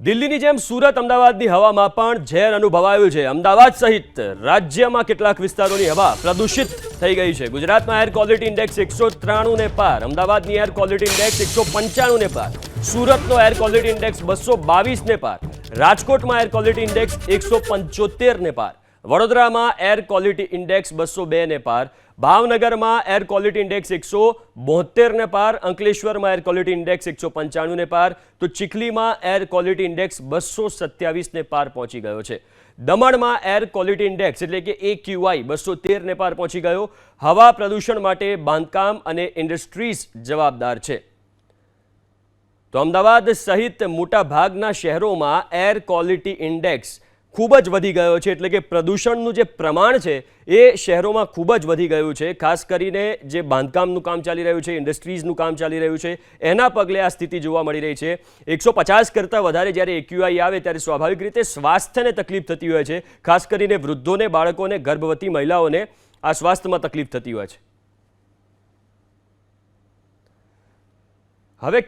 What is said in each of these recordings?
દિલ્હીની જેમ સુરત અમદાવાદની હવામાં પણ ઝેર અનુભવાયું છે। અમદાવાદ સહિત રાજ્યમાં કેટલાક વિસ્તારોની હવા પ્રદૂષિત થઈ ગઈ છે। ગુજરાતમાં એર ક્વોલિટી ઇન્ડેક્સ 193 ને પાર, અમદાવાદની એર ક્વોલિટી ઇન્ડેક્સ 195 ને પાર, સુરતનો એર ક્વોલિટી ઇન્ડેક્સ 222 ને પાર, રાજકોટમાં એર ક્વોલિટી ઇન્ડેક્સ 175 ને પાર, વડોદરામાં એર ક્વોલિટી ઇન્ડેક્સ 202 ને પાર, ભાવનગરમાં એર ક્વોલિટી ઇન્ડેક્સ 172 ને પાર, અંકલેશ્વરમાં એર ક્વોલિટી ઇન્ડેક્સ 195 ને પાર, તો ચીખલીમાં એર ક્વોલિટી ઇન્ડેક્સ 227 ને પાર પહોંચી ગયો છે। દમણમાં એર ક્વોલિટી ઇન્ડેક્સ એટલે કે AQI 213 ને પાર પહોંચી ગયો। હવા પ્રદૂષણ માટે બાંધકામ અને ઇન્ડસ્ટ્રીઝ જવાબદાર છે। તો અમદાવાદ સહિત મોટા ભાગના શહેરોમાં એર ક્વોલિટી ઇન્ડેક્સ ખૂબ જ વધી ગયો છે, એટલે કે પ્રદૂષણનું જે પ્રમાણ છે એ શહેરોમાં ખૂબ જ વધી ગયું છે। ખાસ કરીને જે બાંધકામનું કામ ચાલી રહ્યું છે, ઇન્ડસ્ટ્રીઝનું કામ ચાલી રહ્યું છે, એના પગલે આ સ્થિતિ જોવા મળી રહી છે। 150 કરતાં વધારે જ્યારે AQI આવે ત્યારે સ્વાભાવિક રીતે સ્વાસ્થ્યને તકલીફ થતી હોય છે। ખાસ કરીને વૃદ્ધોને, બાળકોને, ગર્ભવતી મહિલાઓને આ સ્વાસ્થ્યમાં તકલીફ થતી હોય છે। હવે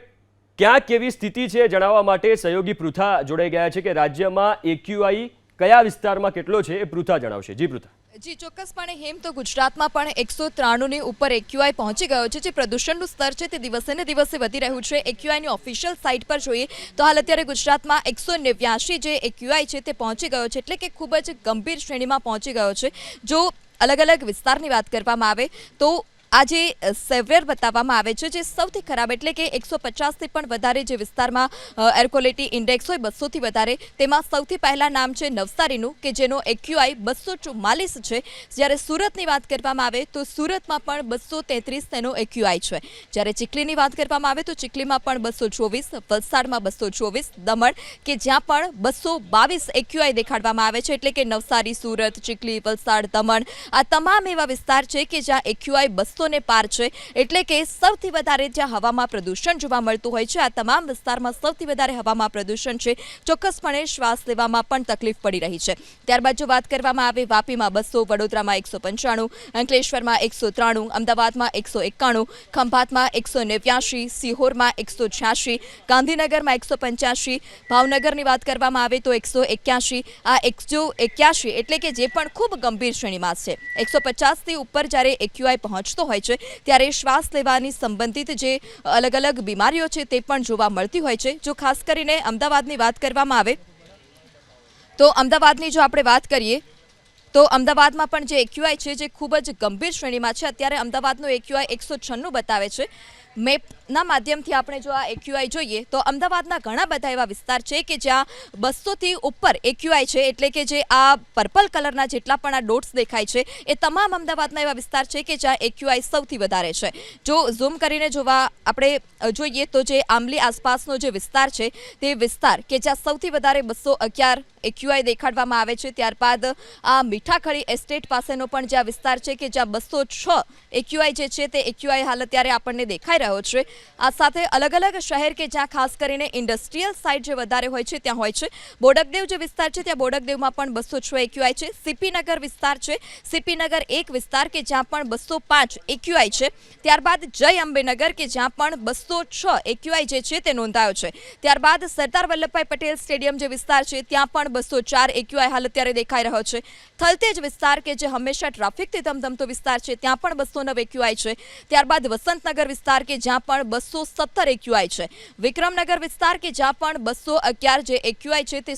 ક્યાં કેવી સ્થિતિ છે જણાવવા માટે સહયોગી પૃથા જોડાઈ ગયા છે કે રાજ્યમાં AQI કયા વિસ્તારમાં કેટલો છે એ પૃથા જણાવશે। જી પૃથા। જી ચોક્કસપણે હેમ, તો ગુજરાતમાં પણ 193 ની ઉપર AQI પહોંચી ગયો છે। જે પ્રદૂષણનું સ્તર છે તે દિવસે ને દિવસે વધી રહ્યું છે। AQI ની ઓફિશિયલ સાઇટ પર જોઈએ તો હાલ અત્યારે ગુજરાતમાં 189 જે AQI છે તે પહોંચી ગયો છે, એટલે કે ખૂબ જ ગંભીર શ્રેણીમાં પહોંચી ગયો છે। જો અલગ અલગ વિસ્તારની વાત કરવામાં આવે તો આજે સેવિયર બતાવવામાં આવે છે, જે સૌથી ખરાબ એટલે કે 150થી પણ વધારે જે વિસ્તારમાં એર ક્વોલિટી ઇન્ડેક્સ હોય 200થી વધારે, તેમાં સૌથી પહેલા નામ છે નવસારીનું કે જેનો AQI 244 છે। જ્યારે સુરતની વાત કરવામાં આવે તો સુરતમાં પણ 233 તેનો AQI છે। જ્યારે ચીખલીની વાત કરવામાં આવે તો ચીખલીમાં પણ 224, વલસાડમાં 224, દમણ કે જ્યાં પણ 222 AQI દેખાડવામાં આવે છે, એટલે કે નવસારી, સુરત, ચીખલી, વલસાડ, દમણ આ તમામ એવા વિસ્તાર છે કે જ્યાં AQI 200 ને પાર છે, એટલે કે સૌથી વધારે જ્યાં હવામાં પ્રદૂષણ જોવા મળતું હોય છે, આ તમામ વિસ્તારમાં સૌથી વધારે હવામાં પ્રદૂષણ છે। ચોક્કસપણે શ્વાસ લેવામાં પણ તકલીફ પડી રહી છે। ત્યારબાદ જો વાત કરવામાં આવે વાપીમાં 200, વડોદરામાં 195, અંકલેશ્વરમાં 193, અમદાવાદમાં 191, ખંભાતમાં 189, સિહોરમાં 186, ગાંધીનગરમાં 185, ભાવનગરની વાત કરવામાં આવે તો 181। આ 181 એટલે કે જે પણ ખૂબ ગંભીર શ્રેણીમાં છે। 150થી ઉપર જ્યારે AQI પહોંચતો હોય છે ત્યારે શ્વાસ લેવાની સંબંધિત જે અલગ અલગ બીમારીઓ છે તે પણ જોવા મળતી હોય છે। જો ખાસ કરીને અમદાવાદની વાત કરવામાં આવે તો અમદાવાદની જો આપણે વાત કરીએ તો અમદાવાદમાં પણ જે AQI છે જે ખૂબ જ ગંભીર શ્રેણીમાં છે। અત્યારે અમદાવાદનો AQI 196 બતાવે છે। મેપના માધ્યમથી આપણે જો આ AQI જોઈએ તો અમદાવાદના ઘણા બધા એવા વિસ્તાર છે કે જ્યાં 200થી ઉપર AQI છે, એટલે કે જે આ પર્પલ કલરના જેટલા પણ આ ડોટ્સ દેખાય છે એ તમામ અમદાવાદના એવા વિસ્તાર છે કે જ્યાં AQI સૌથી વધારે છે। જો ઝૂમ કરીને જોવા આપણે જોઈએ તો જે આંબલી આસપાસનો જે વિસ્તાર છે તે વિસ્તાર કે જ્યાં સૌથી વધારે 211 AQI દેખાડવામાં આવે છે। ત્યારબાદ આ મીઠાખળી એસ્ટેટ પાસેનો પણ જ્યાં વિસ્તાર છે કે જ્યાં 206 AQI જે છે તે AQI હાલ અત્યારે આપણને દેખાઈ રહ્યો છે। આ સાથે અલગ અલગ શહેર કે જ્યાં ખાસ કરીને ઇન્ડસ્ટ્રીયલ સાઇટ જે વધારે હોય છે ત્યાં હોય છે। બોડકદેવ જે વિસ્તાર છે ત્યાં બોડકદેવમાં પણ 206 AQI છે। CP-નગર વિસ્તાર છે, CP-નગર એક વિસ્તાર કે જ્યાં પણ 205 AQI છે। ત્યારબાદ જય અંબેનગર કે જ્યાં પણ 206 AQI જે છે તે નોંધાયો છે। ત્યારબાદ સરદાર વલ્લભભાઈ પટેલ સ્ટેડિયમ જે વિસ્તાર છે ત્યાં પણ 204 AQI હાલ અત્યારે દેખાઈ રહ્યો છે। થલતેજ વિસ્તાર કે જે હંમેશા ટ્રાફિકથી ધમધમતો વિસ્તાર છે ત્યાં પણ 209 AQI છે। ત્યારબાદ વસંતનગર વિસ્તાર કે જ્યાં પણ 217 AQI છે। વિક્રમનગર વિસ્તાર કે જ્યાં પણ 211 જે AQI છે તે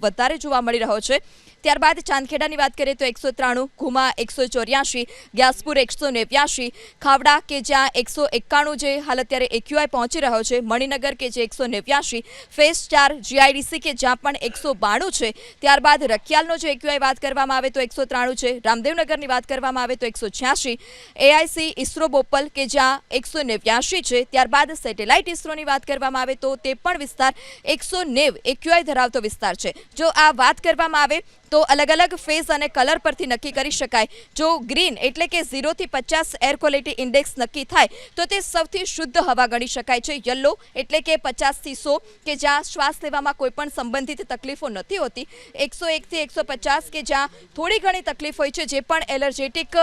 વધારે જોવા મળી રહ્યો છે। ત્યારબાદ ચાંદખેડાની વાત કરીએ તો 193, ઘુમા 184, ગ્યાસપુર 189, ખાવડા કે જ્યાં 191 જે હાલ અત્યારે AQI પહોંચી રહ્યો છે, મણિનગર કે જે 189, ફેઝ 4 GIDC કે જ્યાં પણ 192 છે। ત્યારબાદ રખિયાલનો જે AQI વાત કરવામાં આવે તો 193 છે। રામદેવનગરની વાત કરવામાં આવે તો 186, AIC ઇસરો બોપલ કે જ્યાં 189 છે। ત્યારબાદ સેટેલાઇટ ઇસરોની વાત કરવામાં આવે તો તે પણ વિસ્તાર 190 AQI ધરાવતો વિસ્તાર છે। જો આ વાત કરવામાં આવે તો અલગ અલગ ફેઝ અને કલર પરથી નક્કી કરી શકાય. જો ગ્રીન એટલે કે 0 થી 50 એર ક્વોલિટી ઇન્ડેક્સ નક્કી થાય તો તે સૌથી શુદ્ધ હવા ગણી શકાય છે. યલો એટલે કે 50 થી 100 કે જ્યાં શ્વાસ લેવામાં કોઈ પણ સંબંધિત તકલીફો નથી હોતી. 101 થી 150 કે જ્યાં થોડી ઘણી તકલીફ હોય છે, જે પણ એલર્જેટિક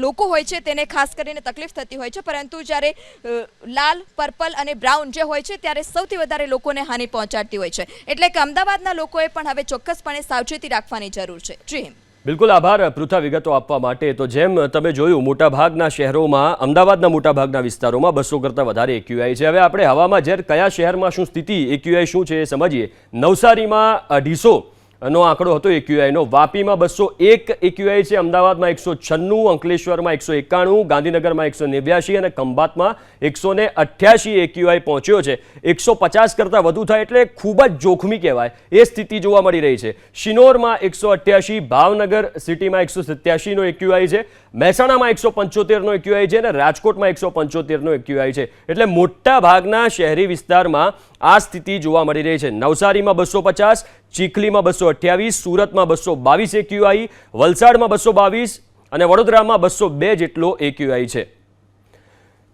લોકો હોય છે તેને ખાસ કરીને તકલીફ થતી હોય છે. પરંતુ જ્યારે લાલ, પર્પલ અને બ્રાઉન જે હોય છે ત્યારે સૌથી વધારે લોકોને હાનિ પહોંચાડતી હોય છે. એટલે કે અમદાવાદના લોકોએ પણ હવે ચોક્કસપણે સાવચેતી રાખવાની જરૂર છે. જી બિલકુલ આભાર પૃથા વિગતો આપવા માટે. તો જેમ તમે જોયું, મોટાભાગના શહેરોમાં, અમદાવાદના મોટાભાગના વિસ્તારોમાં 200 કરતાં વધારે એક્યુઆઈ છે. હવે આપણે હવામાં ઝેર કયા શહેરમાં શું સ્થિતિ, એક્યુઆઈ શું છે એ સમજીએ. નવસારીમાં 250 નો આંકડો હતો એક્યુઆઈનો, વાપીમાં 201 એક્યુઆઈ છે, અમદાવાદમાં 196, અંકલેશ્વરમાં 191, ગાંધીનગરમાં 189 અને ખંભાતમાં 188 એક્યુઆઈ પહોંચ્યો છે. 150 કરતાં વધુ થાય એટલે ખૂબ જ જોખમી કહેવાય એ સ્થિતિ જોવા મળી રહી છે. શિનોરમાં 188, ભાવનગર સિટીમાં 187 નો એક્યુઆઈ છે, મહેસાણામાં 175 નો એક્યુઆઈ છે અને રાજકોટમાં 175 નો એક્યુઆઈ છે. એટલે મોટા ભાગના શહેરી વિસ્તારમાં આ સ્થિતિ જોવા મળી રહી છે. નવસારીમાં 250, ચીખલીમાં 228, સુરતમાં 222 એક્યુઆઈ, વલસાડમાં 222 અને વડોદરામાં 202 જેટલો એક્યુઆઈ છે.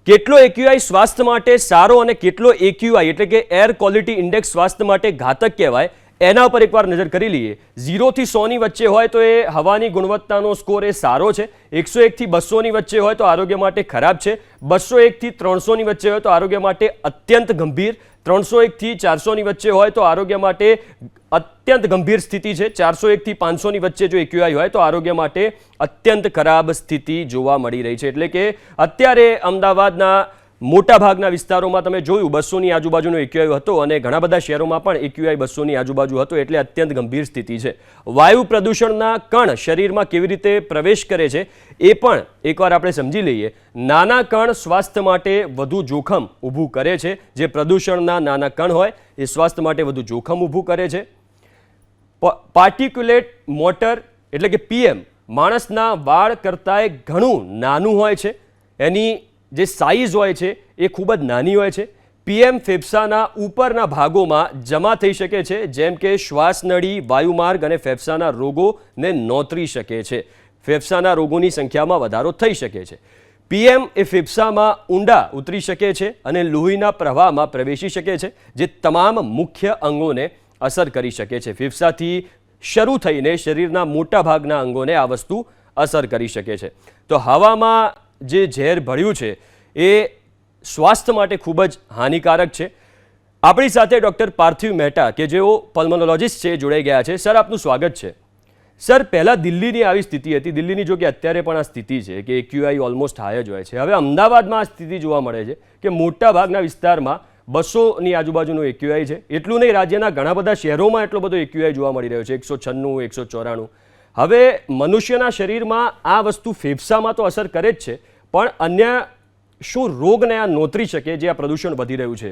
કેટલો એક્યુઆઈ સ્વાસ્થ્ય માટે સારો અને કેટલો એક્યુઆઈ એટલે કે એર ક્વોલિટી ઇન્ડેક્સ સ્વાસ્થ્ય માટે ઘાતક કહેવાય, એના ઉપર એકવાર નજર કરી લઈએ. 0 થી 100 ની વચ્ચે હોય તો એ હવાની ગુણવત્તાનો સ્કોર એ સારો છે. 101 થી 200 ની વચ્ચે હોય તો આરોગ્ય માટે ખરાબ છે. 201 થી 300 ની વચ્ચે હોય તો આરોગ્ય માટે અત્યંત ગંભીર. 301 થી 400 ની વચ્ચે હોય તો આરોગ્ય માટે અત્યંત ગંભીર સ્થિતિ છે. 401 થી 500 ની વચ્ચે જો એક્યુઆઈ હોય તો આરોગ્ય માટે અત્યંત ખરાબ સ્થિતિ જોવા મળી રહી છે. એટલે કે અત્યારે અમદાવાદના મોટાભાગના વિસ્તારોમાં તમે જોયું 200 ની આજુબાજુનો એક્યુઆઈ હતો અને ઘણા બધા શહેરોમાં પણ એક્યુઆઈ 200 ની આજુબાજુ હતો. એટલે અત્યંત ગંભીર સ્થિતિ છે. વાયુ પ્રદૂષણના કણ શરીરમાં કેવી રીતે પ્રવેશ કરે છે એ પણ એકવાર આપણે સમજી લઈએ. નાના કણ સ્વાસ્થ્ય માટે વધુ જોખમ ઊભું કરે છે. જે પ્રદૂષણના નાના કણ હોય એ સ્વાસ્થ્ય માટે વધુ જોખમ ઊભું કરે છે. પાર્ટિક્યુલેટ મોટર એટલે કે પીએમ માણસના વાળ કરતાંય ઘણું નાનું હોય છે. એની જે સાઇઝ હોય છે એ ખૂબ જ નાની હોય છે. પીએમ ફેફસાના ઉપરના ભાગોમાં જમા થઈ શકે છે, જેમ કે શ્વાસનળી, વાયુમાર્ગ અને ફેફસાના રોગોને નોતરી શકે છે. ફેફસાના રોગોની સંખ્યામાં વધારો થઈ શકે છે. પીએમ એ ફેફસામાં ઊંડા ઉતરી શકે છે અને લોહીના પ્રવાહમાં પ્રવેશી શકે છે, જે તમામ મુખ્ય અંગોને અસર કરી શકે છે. ફેફસાથી શરૂ થઈને શરીરના મોટા ભાગના અંગોને આ વસ્તુ અસર કરી શકે છે. તો હવામાં જે ઝેર ભળ્યું છે એ સ્વાસ્થ્ય માટે ખૂબ જ હાનિકારક છે. આપણી સાથે ડૉક્ટર પાર્થિવ મહેતા કે જેઓ પલ્મોનોલોજિસ્ટ છે જોડાઈ ગયા છે. સર, આપનું સ્વાગત છે. સર, પહેલાં દિલ્હીની આવી સ્થિતિ હતી. દિલ્હીની જો કે અત્યારે પણ આ સ્થિતિ છે કે એક્યુઆઈ ઓલમોસ્ટ હાઈ જ હોય છે. હવે અમદાવાદમાં આ સ્થિતિ જોવા મળે છે કે મોટાભાગના વિસ્તારમાં 200 ની આજુબાજુનું એક્યુઆઈ છે. એટલું નહીં, રાજ્યના ઘણા બધા શહેરોમાં એટલો બધો એક્યુઆઈ જોવા મળી રહ્યો છે, 196, 194. હવે મનુષ્યના શરીરમાં આ વસ્તુ ફેફસામાં તો અસર કરે જ છે, પણ અન્ય શું રોગને આ નોતરી શકે જે આ પ્રદૂષણ વધી રહ્યું છે?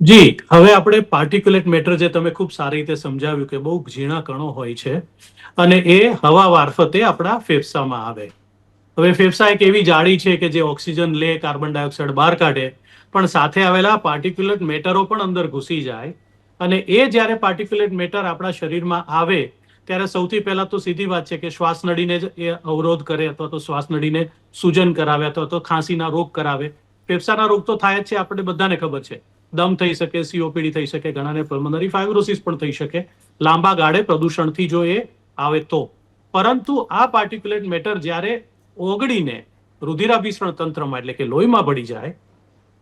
જી, હવે આપણે પાર્ટિક્યુલેટ મેટર જે તમે ખૂબ સારી રીતે સમજાવ્યું કે બહુ ઝીણા કણો હોય છે અને એ હવા મારફતે આપણા ફેફસામાં આવે. હવે ફેફસા એક એવી જાળી છે કે જે ઓક્સિજન લે, કાર્બન ડાયોક્સાઇડ બહાર કાઢે, પણ સાથે આવેલા પાર્ટિક્યુલેટ મેટરો પણ અંદર ઘૂસી જાય. અને એ જ્યારે પાર્ટિક્યુલેટ મેટર આપણા શરીરમાં આવે ત્યારે સૌથી પહેલા તો સીધી વાત છે કે શ્વાસનળીને જ એ અવરોધ કરે અથવા તો શ્વાસનળીને સૂજન કરાવે અથવા તો ખાંસીના રોગ કરાવે. ફેફસાના રોગ તો થાય જ છે, આપણે બધાને ખબર છે. દમ થઈ શકે, સીઓપીડી થઈ શકે, ઘણાને પલ્મોનરી ફાઇબ્રોસિસ પણ થઈ શકે લાંબા ગાળે પ્રદૂષણથી જો એ આવે તો. પરંતુ આ પાર્ટિક્યુલેટ મેટર જ્યારે ઓગળીને રુધિરાભિસરણ તંત્રમાં એટલે કે લોહીમાં ભળી જાય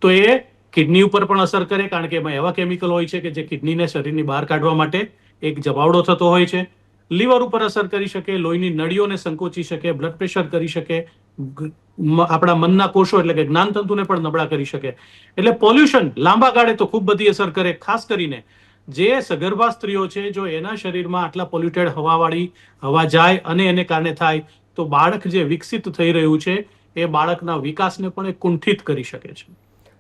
તો એ કિડની ઉપર પણ અસર કરે, કારણ કે એમાં એવા કેમિકલ હોય છે કે જે કિડનીને શરીરની બહાર કાઢવા માટે એક જમાવડો થતો હોય છે. લીવર ઉપર અસર કરી શકે, લોહીની નળીઓને સંકોચી શકે, બ્લડ પ્રેશર કરી શકે, આપણા મનના કોષો એટલે કે જ્ઞાનતંતુને પણ નબળા કરી શકે. એટલે પોલ્યુશન લાંબા ગાળે તો ખૂબ બધી અસર કરે. ખાસ કરીને જે સગર્ભા સ્ત્રીઓ છે, જો એના શરીરમાં આટલા પોલ્યુટેડ હવાવાળી હવા જાય અને એને કારણે થાય તો બાળક જે વિકસિત થઈ રહ્યું છે એ બાળકના વિકાસને પણ એ કુંઠિત કરી શકે છે.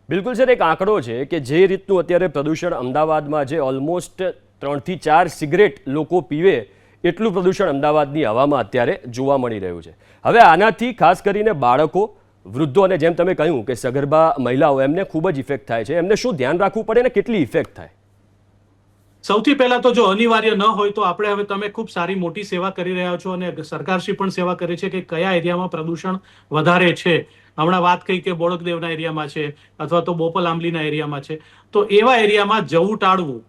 બિલકુલ સર, એક આંકડો છે કે જે રીતનું અત્યારે પ્રદૂષણ અમદાવાદમાં જે ઓલમોસ્ટ 3 થી 4 સિગરેટ લોકો પીવે એટલું પ્રદૂષણ અમદાવાદની હવામાં અત્યારે જોવા મળી રહ્યું છે. હવે આનાથી ખાસ કરીને બાળકો, વૃદ્ધો અને જેમ તમે કહ્યું કે સગર્ભા મહિલાઓ, એમને ખૂબ જ ઇફેક્ટ થાય છે. એમને શું ધ્યાન રાખવું પડે ને કેટલી ઇફેક્ટ થાય? સૌથી પહેલા તો જો અનિવાર્ય ન હોય તો આપણે હવે તમે ખૂબ સારી મોટી સેવા કરી રહ્યા છો અને સરકારશ્રી પણ સેવા કરે છે કે કયા એરિયામાં પ્રદૂષણ વધારે છે. હમણાં વાત કહી કે બોડકદેવના એરિયામાં છે અથવા તો બોપલ આંબલીના એરિયામાં છે, તો એવા એરિયામાં જવું ટાળવું.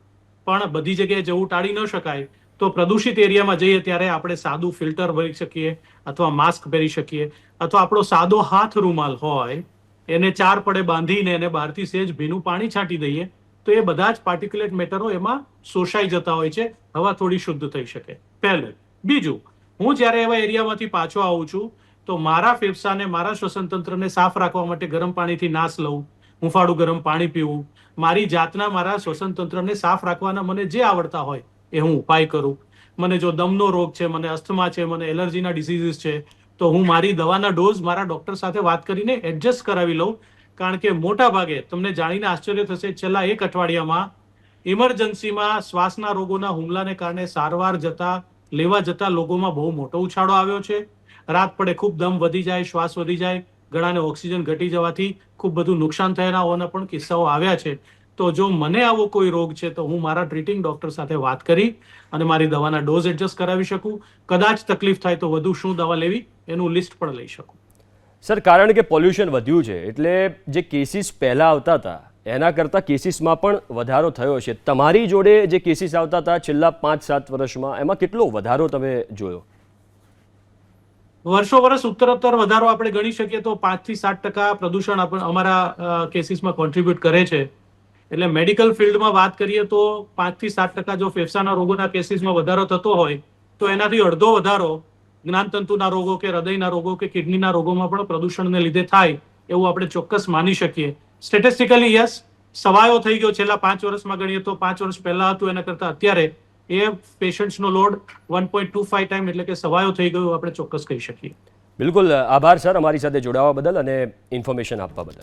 પણ બધી જગ્યાએ જવું ટાળી ન શકાય તો પ્રદૂષિત એરિયામાં જઈએ ત્યારે આપણે સાદું ફિલ્ટર ભરી શકીએ અથવા માસ્ક પહેરી શકીએ અથવા આપણો સાદો હાથ રૂમાલ હોય એને 4 પડે બાંધીને એને બહારથી સહેજ ભીનું પાણી છાંટી દઈએ તો એ બધા જ પાર્ટિક્યુલેટ મેટરો એમાં શોષાઈ જતા હોય છે, હવા થોડી શુદ્ધ થઈ શકે. પહેલું. બીજું, હું જ્યારે એવા એરિયામાંથી પાછો આવું છું તો મારા ફેફસાને, મારા શ્વસન તંત્રને સાફ રાખવા માટે ગરમ પાણીથી નાસ લઉં, હુંફાળું ગરમ પાણી પીવું, મારી જાતના મારા શ્વસન તંત્રને સાફ રાખવાના મને જે આવડતા હોય એ હું ઉપાય કરું. મને જો દમનો રોગ છે, મને અસ્થમા છે, મને એલર્જીના ડિસીઝીસ છે, તો હું મારી દવાના ડોઝ મારા ડોક્ટર સાથે વાત કરીને એડજસ્ટ કરાવી લઉં. કારણ કે મોટા ભાગે તમને જાણીને આશ્ચર્ય થશે, છેલ્લા 1 અઠવાડિયામાં ઇમરજન્સીમાં શ્વાસના રોગોના હુમલાને કારણે સારવાર લેવા જતા લોકોમાં બહુ મોટો ઉછાળો આવ્યો છે. રાત પડે ખૂબ દમ વધી જાય, શ્વાસ વધી જાય, ગળાને ઓક્સિજન ઘટી જવાથી ખૂબ બધું નુકસાન થયાના હોવાના પણ કિસ્સાઓ આવ્યા છે. તો જો મને આવો કોઈ રોગ છે તો હું મારા ટ્રીટિંગ ડોક્ટર સાથે વાત કરી અને મારી દવાના ડોઝ એડજસ્ટ કરાવી શકું. કદાચ તકલીફ થાય તો વધુ શું દવા લેવી એનું લિસ્ટ પણ લઈ શકું. સર, કારણ કે પોલ્યુશન વધ્યું છે એટલે જે કેસીસ પહેલાં આવતા હતા એના કરતાં કેસીસમાં પણ વધારો થયો છે. તમારી જોડે જે કેસીસ આવતા હતા છેલ્લા 5-7 વર્ષમાં એમાં કેટલો વધારો તમે જોયો? વર્ષો ઉત્તરોત્તર વધારો આપણે ગણી શકીએ તો 5 થી 7% પ્રદૂષણ અમારા કેસીસમાં કોન્ટ્રીબ્યુટ કરે છે. એટલે મેડિકલ ફિલ્ડમાં વાત કરીએ તો 5 થી 7% જો ફેફસાના રોગોના કેસીસમાં વધારો થતો હોય તો એનાથી અડધો વધારો જ્ઞાનતંતુના રોગો કે હૃદયના રોગો કે કિડનીના રોગોમાં પણ પ્રદૂષણને લીધે થાય એવું આપણે ચોક્કસ માની શકીએ. સ્ટેટિસ્ટિકલી યસ, સવાયો થઈ ગયો છેલ્લા 5 વર્ષમાં ગણીએ તો 5 વર્ષ પહેલા હતું એના કરતાં અત્યારે એ પેશન્ટ્સનો લોડ 1.25 ટાઈમ એટલે કે સવાયો થઈ ગયો આપણે ચોક્કસ કહી શકીએ. બિલકુલ, આભાર સર અમારી સાથે જોડાવા બદલ અને ઇન્ફોર્મેશન આપવા બદલ.